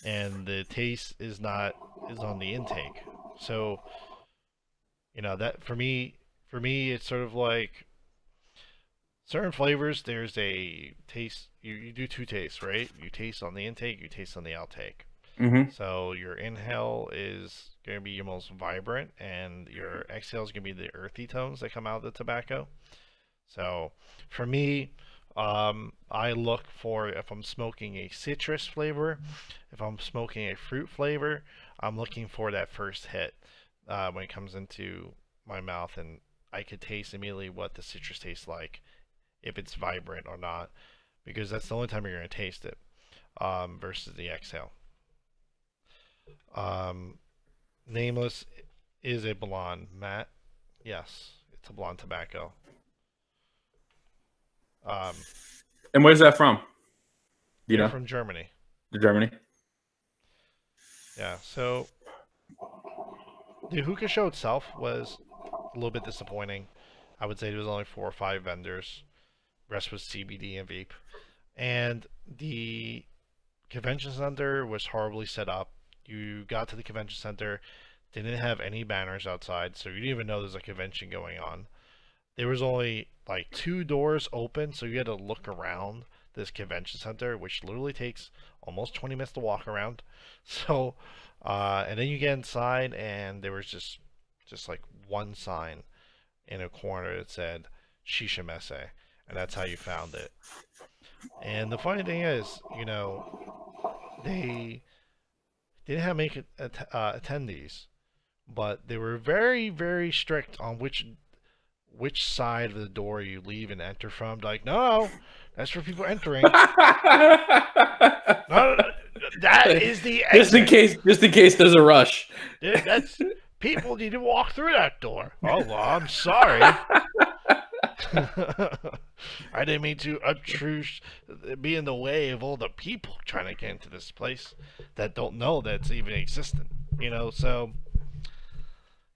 And the taste is on the intake. So, you know, that for me it's sort of like certain flavors. There's a taste. You do two tastes, right? You taste on the intake. You taste on the outtake. Mm-hmm. So your inhale is going to be your most vibrant, and your exhale is going to be the earthy tones that come out of the tobacco. So for me, I look for if I'm smoking a citrus flavor, if I'm smoking a fruit flavor, I'm looking for that first hit when it comes into my mouth, and I could taste immediately what the citrus tastes like, if it's vibrant or not, because that's the only time you're going to taste it versus the exhale. Nameless is a blonde. Matt, yes, it's a blonde tobacco. And where's that from? You know, from Germany. Germany. Yeah. So the hookah show itself was a little bit disappointing. I would say there was only 4 or 5 vendors. The rest was CBD and vape. And the convention center was horribly set up. You got to the convention center, didn't have any banners outside, so you didn't even know there's a convention going on. There was only like 2 doors open, so you had to look around this convention center, which literally takes almost 20 minutes to walk around. So, and then you get inside, and there was just like one sign in a corner that said Shisha Messe, and that's how you found it. And the funny thing is, you know, they didn't have make attendees, but they were very, very strict on which side of the door you leave and enter from. Like, no, that's for people entering. No, that is the exit. Just in case there's a rush. That's people need to walk through that door. Oh, well, I'm sorry. I didn't mean to be in the way of all the people trying to get into this place that don't know that it's even existent. You know, so.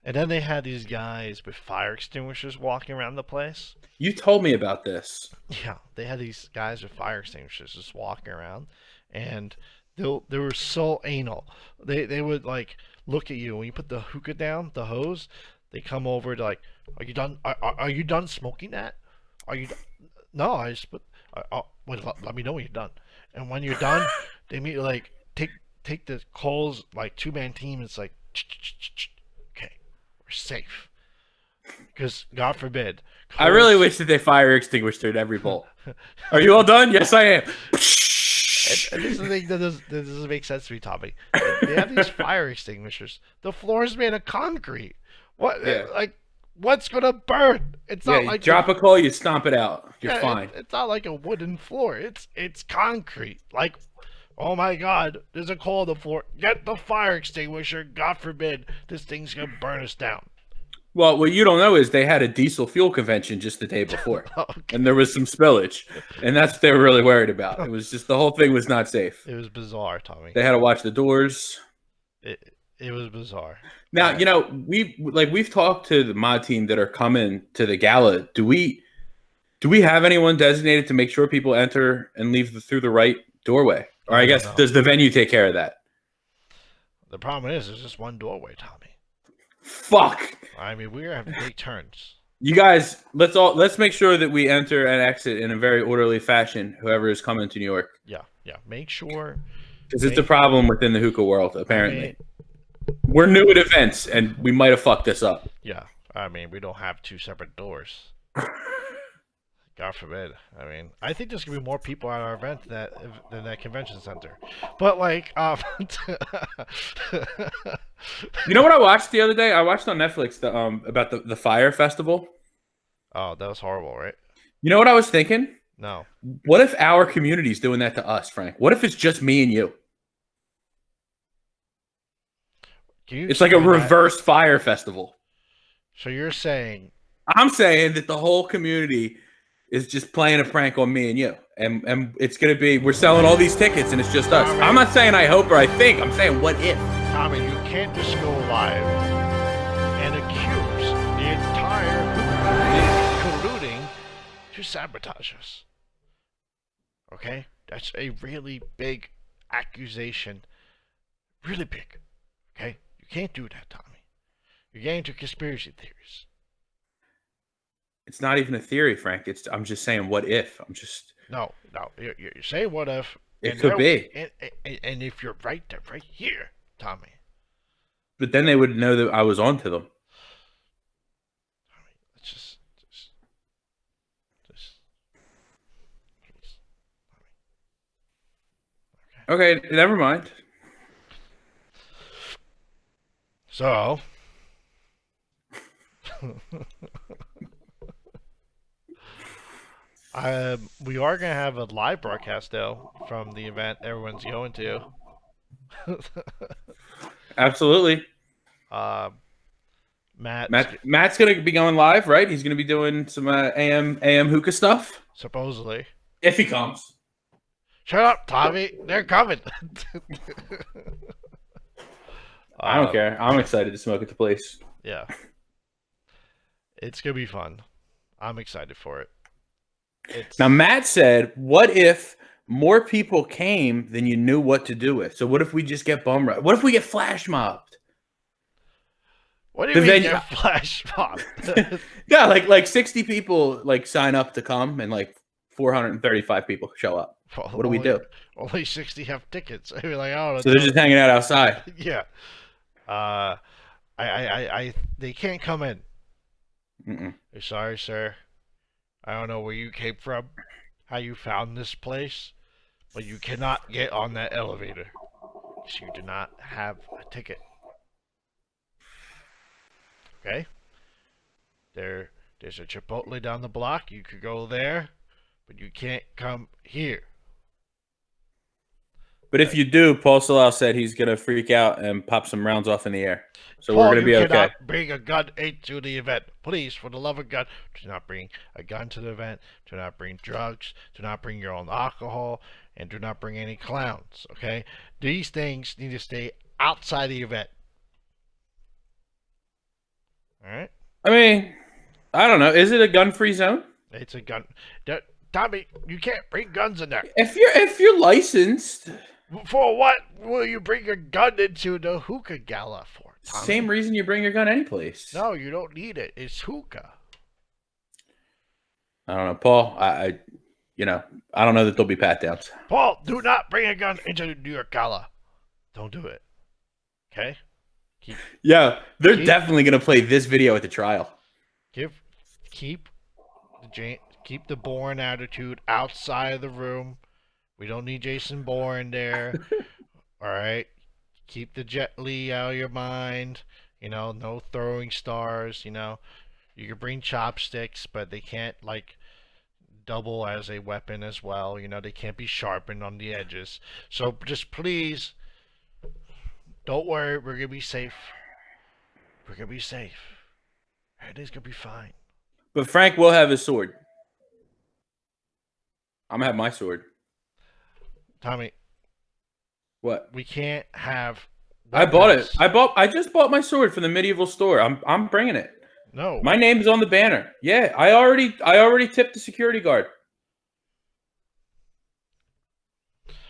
And then they had these guys with fire extinguishers walking around the place. You told me about this. Yeah, they had these guys with fire extinguishers just walking around, and they were so anal. They would like look at you when you put the hookah down, the hose. They come over to like, are you done? Are you done smoking that? Are you? No, I just put. Wait, let me know when you're done. And when you're done, they meet like take the calls like 2-man team. It's like, okay. we're safe. Because, God forbid. I really wish that they fire extinguished at every bowl. Are you all done? Yes, I am. And this is the thing that doesn't make sense to me, Tommy. They have these fire extinguishers. The floor is made of concrete. What? Yeah. Like, what's gonna burn? It's not You like drop a coal, you stomp it out. You're yeah, fine. It's not like a wooden floor. It's concrete. Like, oh my God, there's a coal on the floor. Get the fire extinguisher. God forbid this thing's gonna burn us down. Well, what you don't know is they had a diesel fuel convention just the day before, Okay. and there was some spillage, and that's what they were really worried about. It was just the whole thing was not safe. It was bizarre, Tommy. They had to watch the doors. It was bizarre. Now, you know, we've talked to the mod team that are coming to the gala. Do we have anyone designated to make sure people enter and leave through the right doorway? Or I guess, does the venue take care of that? The problem is there's just one doorway, Tommy. Fuck. I mean, we're having big turns. You guys, let's make sure that we enter and exit in a very orderly fashion. Whoever is coming to New York, Yeah. Make sure. because it's a problem within the hookah world. Apparently, we're new at events, and we might have fucked this up. Yeah. I mean, we don't have two separate doors. God forbid. I mean, I think there's gonna be more people at our event than that convention center. But like, You know what I watched the other day? I watched on Netflix about the fire festival. oh, that was horrible, right? You know what I was thinking? No. What if our community's doing that to us, Frank? What if it's just me and you? Can you It's like a explain that? reverse fire festival. So you're saying I'm saying that the whole community is just playing a prank on me and you. And it's going to be, we're selling all these tickets and it's just us. I'm not saying I hope or I think. I'm saying what if? Tommy, you can't just go live and accuse the entire community colluding to sabotage us. Okay? That's a really big accusation. Really big. Okay? You can't do that, Tommy. You're getting into conspiracy theories. It's not even a theory, Frank. I'm just saying what if. No. You're saying what if. It could be. And if you're right, they're right here, Tommy. But then they would know that I was onto them. Tommy, let's just please. Okay, never mind. So, we are going to have a live broadcast, though, from the event everyone's going to. Absolutely. Matt's going to be going live, right? He's going to be doing some AM hookah stuff. supposedly. If he comes. Shut up, Tommy. They're coming. I don't care. I'm excited to smoke at the place. Yeah. It's going to be fun. I'm excited for it. Now, Matt said, what if more people came than you knew what to do with? So what if we just get bum rushed? What if we get flash mobbed? What do you mean get flash mobbed? Yeah, like 60 people like sign up to come and like 435 people show up. Well, what do we do? Only 60 have tickets. I mean, like, I don't know. So they're just hanging out outside. Yeah. They can't come in. Sorry, sir. I don't know where you came from, how you found this place, but you cannot get on that elevator because you do not have a ticket. Okay? There's a Chipotle down the block. You could go there, but you can't come here. But if you do, Paul Salao said he's going to freak out and pop some rounds off in the air. So Paul, we're going to be okay. You cannot bring a gun into the event. Please, for the love of God, do not bring a gun to the event. Do not bring drugs. Do not bring your own alcohol. And do not bring any clowns, okay? These things need to stay outside the event. All right? I mean, I don't know. Is it a gun-free zone? It's a gun. Tommy, you can't bring guns in there. If you're licensed... For what will you bring a gun into the hookah gala for, Tommy? Same reason you bring your gun anyplace. No, you don't need it. It's hookah. I don't know, Paul. I don't know that there'll be pat downs. Paul, do not bring a gun into the New York gala. Don't do it. Okay? Yeah, they're definitely gonna play this video at the trial. Keep the Bourne attitude outside of the room. We don't need Jason Bourne there. All right. Keep the Jet Li out of your mind. You know, no throwing stars. You know, you can bring chopsticks, but they can't like double as a weapon as well. You know, they can't be sharpened on the edges. So just please, don't worry. We're gonna be safe. We're gonna be safe. Everything's gonna be fine. But Frank will have his sword. I'm gonna have my sword. Tommy, what? We can't have. Weapons. I bought it. I just bought my sword from the medieval store. I'm bringing it. No. My name is on the banner. Yeah, I already tipped the security guard.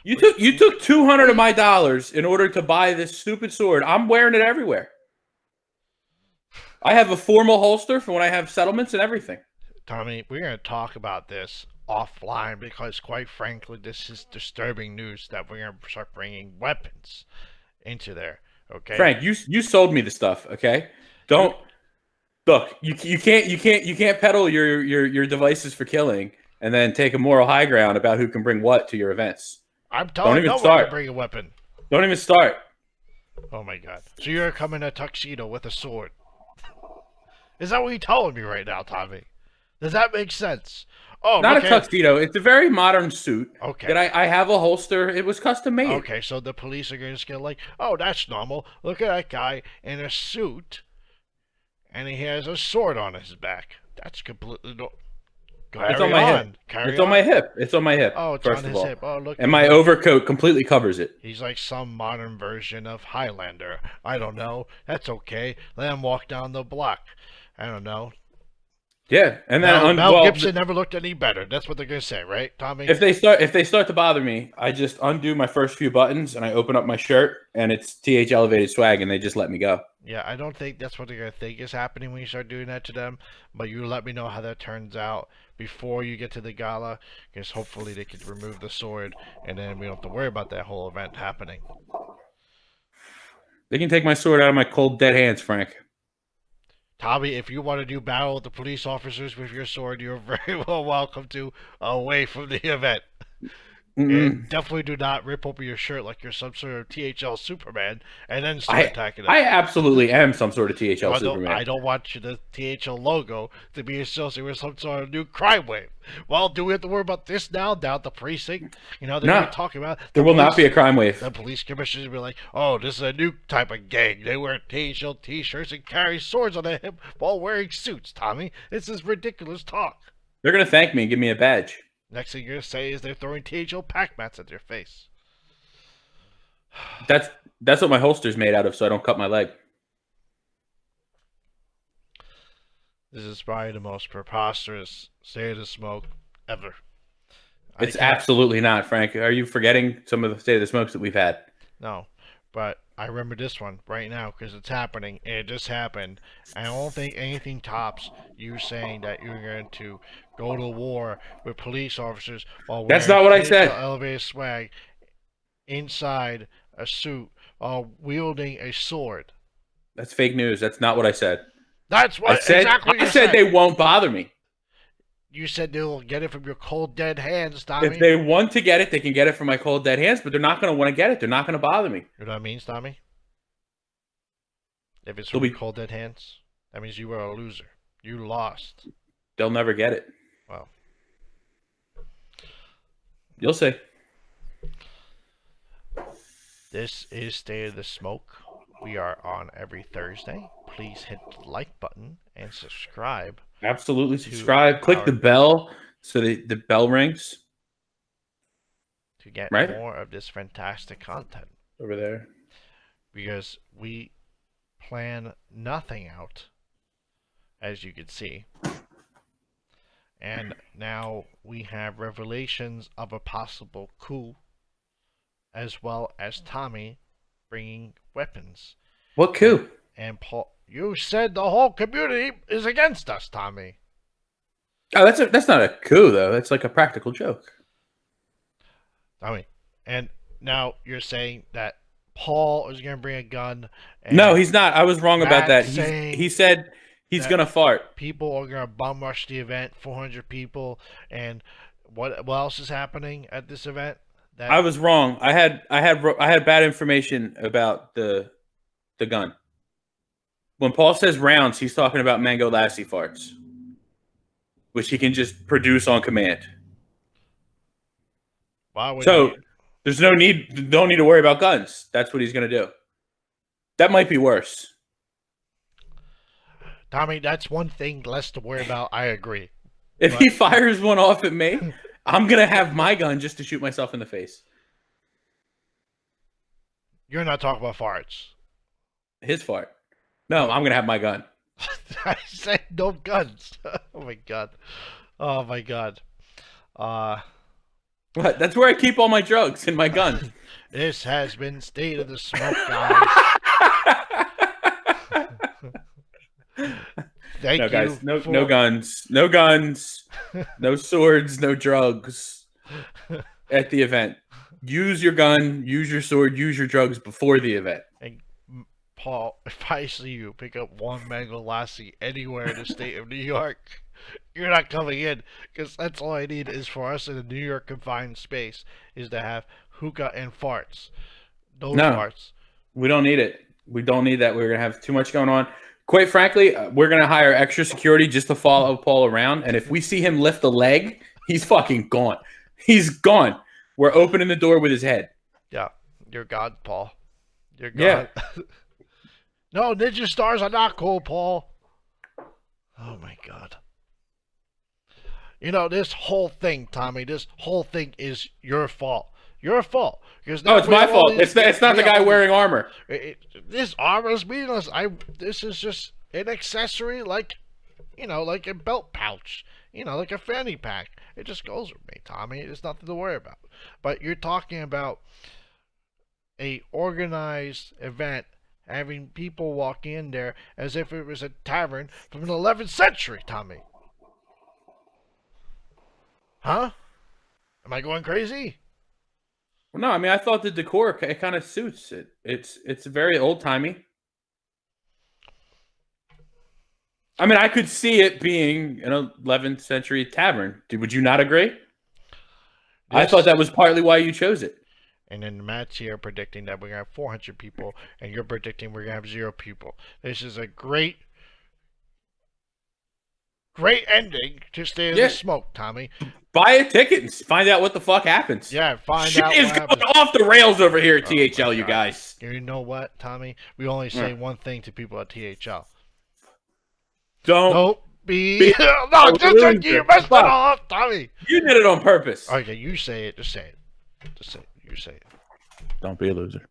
You took $200 of my dollars in order to buy this stupid sword. I'm wearing it everywhere. I have a formal holster for when I have settlements and everything. Tommy, we're going to talk about this offline because, quite frankly, this is disturbing news that we're going to start bringing weapons into there. Okay, Frank, you sold me the stuff. Okay, don't look. You can't peddle your devices for killing and then take a moral high ground about who can bring what to your events. I'm telling you, no one can bring a weapon. Don't even start. Oh my God! So you're coming in a tuxedo with a sword? Is that what you're telling me right now, Tommy? Does that make sense? Oh, not a tuxedo. It's a very modern suit. Okay. That I have a holster. It was custom made. Okay, so the police are going to get like, oh, that's normal. Look at that guy in a suit, and he has a sword on his back. That's completely normal. It's on my hip. It's on my hip. It's on my hip. Oh, it's on his hip. Oh, look. And my overcoat completely covers it. He's like some modern version of Highlander. I don't know. That's okay. Let him walk down the block. I don't know. Yeah, and then Mel Gibson never looked any better. That's what they're gonna say, right, Tommy? If they start to bother me, I just undo my first few buttons and I open up my shirt and it's TH Elevated Swag and they just let me go. Yeah, I don't think that's what they're gonna think is happening when you start doing that to them. But you let me know how that turns out before you get to the gala, because hopefully they could remove the sword and then we don't have to worry about that whole event happening. They can take my sword out of my cold dead hands, Frank. Tommy, if you want to do battle with the police officers with your sword, you're very well welcome to away from the event. And definitely do not rip open your shirt like you're some sort of THL Superman and then start attacking them. I absolutely am some sort of THL Superman. I don't want the THL logo to be associated with some sort of new crime wave. Well, do we have to worry about this now down at the precinct? You know, they're talking about... There will not be a crime wave. The police commissioners will be like, oh, this is a new type of gang. They wear THL t-shirts and carry swords on their hip while wearing suits, Tommy. This is ridiculous talk. They're going to thank me and give me a badge. Next thing you're going to say is they're throwing THL pack mats at your face. That's what my holster's made out of, so I don't cut my leg. This is probably the most preposterous State of the Smoke ever. It's absolutely not, Frank. Are you forgetting some of the State of the Smokes that we've had? No, but I remember this one right now because it's happening. And it just happened. I don't think anything tops you saying that you're going to go to war with police officers while that's not what I said. Elevated swag inside a suit while wielding a sword. That's fake news. That's not what I said. That's what I said they won't bother me. You said they'll get it from your cold, dead hands, Tommy. If they want to get it, they can get it from my cold, dead hands, but they're not going to want to get it. They're not going to bother me. You know what I mean, Tommy? If it's from your cold, dead hands, that means you were a loser. You lost. They'll never get it. Well. You'll see. This is State of the Smoke. We are on every Thursday. Please hit the like button and subscribe. Absolutely subscribe. Click the bell so the bell rings. To get more of this fantastic content. Over there. Because we plan nothing out, as you can see. And now we have revelations of a possible coup, as well as Tommy bringing weapons. What coup? And Paul, you said the whole community is against us, Tommy. Oh, that's not a coup though. That's like a practical joke. Tommy, and now you're saying that Paul is going to bring a gun. And No, he's not. I was wrong about that. Matt's saying He said he's going to fart. people are going to bum rush the event, 400 people, and what else is happening at this event? That I was wrong. I had bad information about the gun. When Paul says rounds, he's talking about Mango Lassie farts, which he can just produce on command. why would So he- there's don't need to worry about guns. That's what he's going to do. That might be worse. Tommy, that's one thing less to worry about. I agree. If he fires one off at me, I'm going to have my gun just to shoot myself in the face. You're not talking about farts. His fart. No, I'm going to have my gun. I said no guns. Oh my god. Oh my god. What? That's where I keep all my drugs in my gun. This has been State of the Smoke, guys. Thank No, you. guys. No for- guns. No guns. No swords. No drugs at the event. Use your gun. Use your sword. Use your drugs before the event. And Paul, if I see you pick up one Mango Lassie anywhere in the state of New York, you're not coming in, because that's all I need is for us in a New York confined space is to have hookah and farts. Those No. farts. We don't need it. We don't need that. We're going to have too much going on. Quite frankly, we're going to hire extra security just to follow Paul around. And if we see him lift a leg, he's fucking gone. He's gone. We're opening the door with his head. Yeah, you're God, Paul. You're God. Yeah. No, ninja stars are not cool, Paul. Oh my god. You know, this whole thing, Tommy, this whole thing is your fault. Your fault. Because No, it's my fault. It's not the guy wearing armor. This armor is meaningless. This is just an accessory, like, you know, like a belt pouch. You know, like a fanny pack. It just goes with me, Tommy. It's nothing to worry about. But you're talking about a organized event, having people walk in there as if it was a tavern from the 11th century, Tommy. Huh? Am I going crazy? Well, no, I mean, I thought the decor, it kind of suits it. It's very old-timey. I mean, I could see it being an 11th century tavern. Would you not agree? I thought that was partly why you chose it. And then Matt's here predicting that we're going to have 400 people, and you're predicting we're going to have 0 people. This is a great ending to Stay in the Smoke, Tommy. Buy a ticket and find out what the fuck happens. Yeah, find Shit out is what going happens. off the rails over here at Oh, THL, my you God. guys. You know what, Tommy? We only say one thing to people at THL. Don't. be... No, just you messed it all up, Tommy. You did it on purpose. Okay, you say it. Just say it. Just say it. You say it. Don't be a loser.